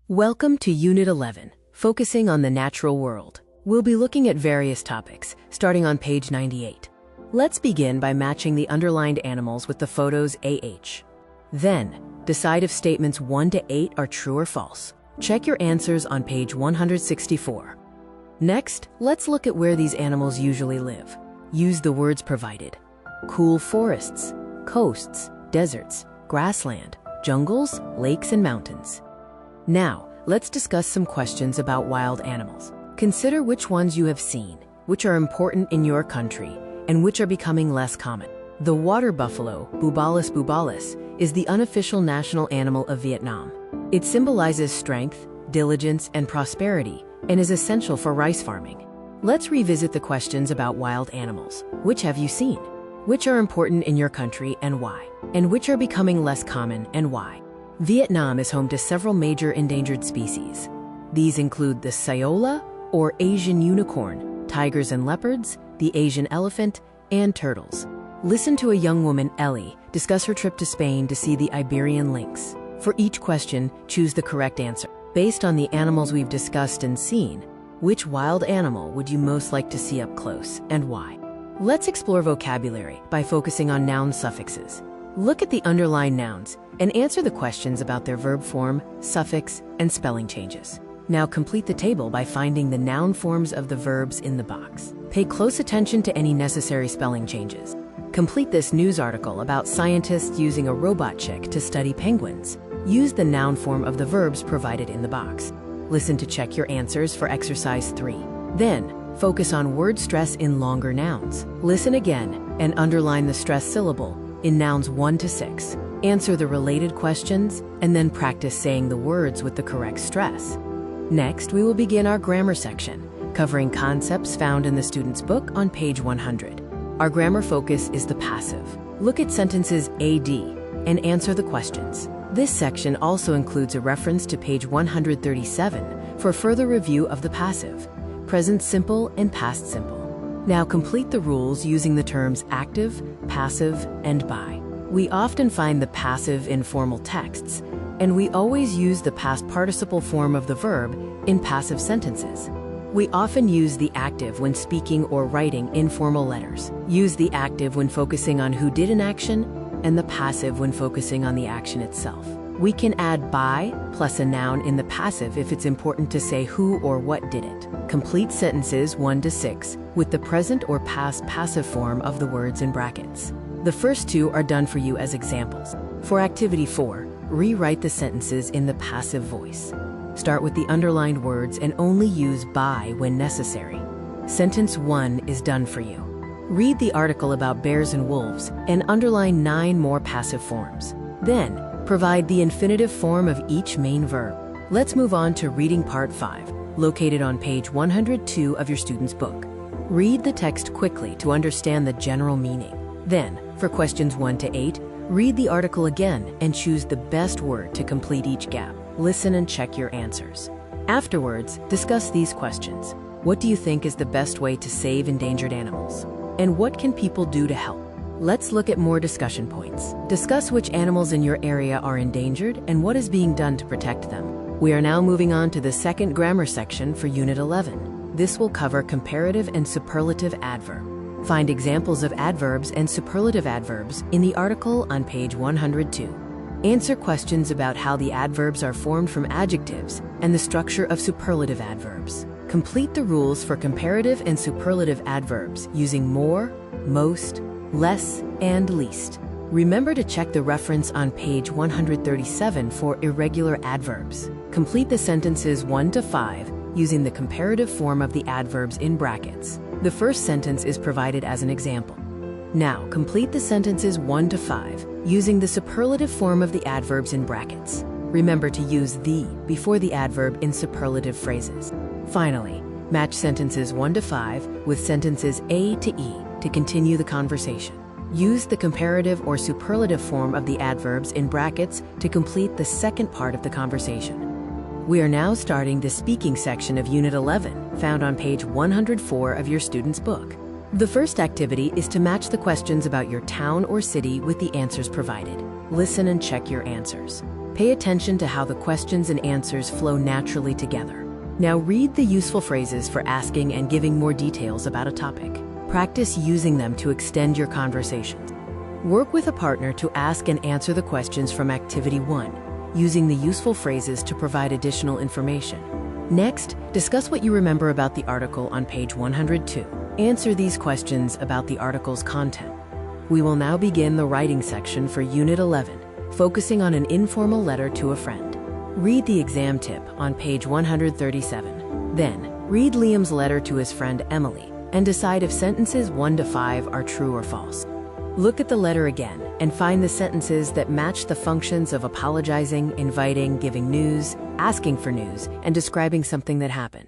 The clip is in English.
Welcome to Unit 11, focusing on the natural world. We'll be looking at various topics, starting on page 98. Let's begin by matching the underlined animals with the photos AH. Then, decide if statements 1 to 8 are true or false. Check your answers on page 164. Next, let's look at where these animals usually live. Use the words provided. Cool forests, coasts, deserts, grassland, jungles, lakes, and mountains. Now, let's discuss some questions about wild animals. Consider which ones you have seen, which are important in your country, and which are becoming less common. The water buffalo, Bubalus bubalus, is the unofficial national animal of Vietnam. It symbolizes strength, diligence, and prosperity, and is essential for rice farming. Let's revisit the questions about wild animals. Which have you seen? Which are important in your country and why? And which are becoming less common and why? Vietnam is home to several major endangered species. These include the saola, or Asian unicorn, tigers and leopards, the Asian elephant, and turtles. Listen to a young woman, Ellie, discuss her trip to Spain to see the Iberian lynx. For each question, choose the correct answer. Based on the animals we've discussed and seen, which wild animal would you most like to see up close and why? Let's explore vocabulary by focusing on noun suffixes. Look at the underlined nouns and answer the questions about their verb form, suffix, and spelling changes. Now complete the table by finding the noun forms of the verbs in the box. Pay close attention to any necessary spelling changes. Complete this news article about scientists using a robot chick to study penguins. Use the noun form of the verbs provided in the box. Listen to check your answers for exercise 3. Then, focus on word stress in longer nouns. Listen again and underline the stress syllable in nouns 1 to 6. Answer the related questions and then practice saying the words with the correct stress. Next, we will begin our grammar section, covering concepts found in the student's book on page 100. Our grammar focus is the passive. Look at sentences AD and answer the questions. This section also includes a reference to page 137 for further review of the passive, present simple and past simple. Now complete the rules using the terms active, passive, and by. We often find the passive in formal texts, and we always use the past participle form of the verb in passive sentences. We often use the active when speaking or writing informal letters. Use the active when focusing on who did an action, and the passive when focusing on the action itself. We can add by plus a noun in the passive if it's important to say who or what did it. Complete sentences 1 to 6 with the present or past passive form of the words in brackets. The first two are done for you as examples. For activity 4, rewrite the sentences in the passive voice. Start with the underlined words and only use by when necessary. Sentence 1 is done for you. Read the article about bears and wolves and underline 9 more passive forms. Then, provide the infinitive form of each main verb. Let's move on to reading part 5, located on page 102 of your student's book. Read the text quickly to understand the general meaning. Then, for questions 1 to 8, read the article again and choose the best word to complete each gap. Listen and check your answers. Afterwards, discuss these questions. What do you think is the best way to save endangered animals? And what can people do to help? Let's look at more discussion points. Discuss which animals in your area are endangered and what is being done to protect them. We are now moving on to the second grammar section for Unit 11. This will cover comparative and superlative adverb. Find examples of adverbs and superlative adverbs in the article on page 102. Answer questions about how the adverbs are formed from adjectives and the structure of superlative adverbs. Complete the rules for comparative and superlative adverbs using more, most, less, and least. Remember to check the reference on page 137 for irregular adverbs. Complete the sentences 1 to 5 using the comparative form of the adverbs in brackets. The first sentence is provided as an example. Now, complete the sentences 1 to 5 using the superlative form of the adverbs in brackets. Remember to use the before the adverb in superlative phrases. Finally, match sentences 1 to 5 with sentences A to E to continue the conversation. Use the comparative or superlative form of the adverbs in brackets to complete the second part of the conversation. We are now starting the speaking section of Unit 11, found on page 104 of your student's book. The first activity is to match the questions about your town or city with the answers provided. Listen and check your answers. Pay attention to how the questions and answers flow naturally together. Now read the useful phrases for asking and giving more details about a topic. Practice using them to extend your conversations. Work with a partner to ask and answer the questions from Activity 1, using the useful phrases to provide additional information. Next, discuss what you remember about the article on page 102. Answer these questions about the article's content. We will now begin the writing section for Unit 11, focusing on an informal letter to a friend. Read the exam tip on page 137. Then, read Liam's letter to his friend Emily and decide if sentences 1 to 5 are true or false. Look at the letter again and find the sentences that match the functions of apologizing, inviting, giving news, asking for news, and describing something that happened.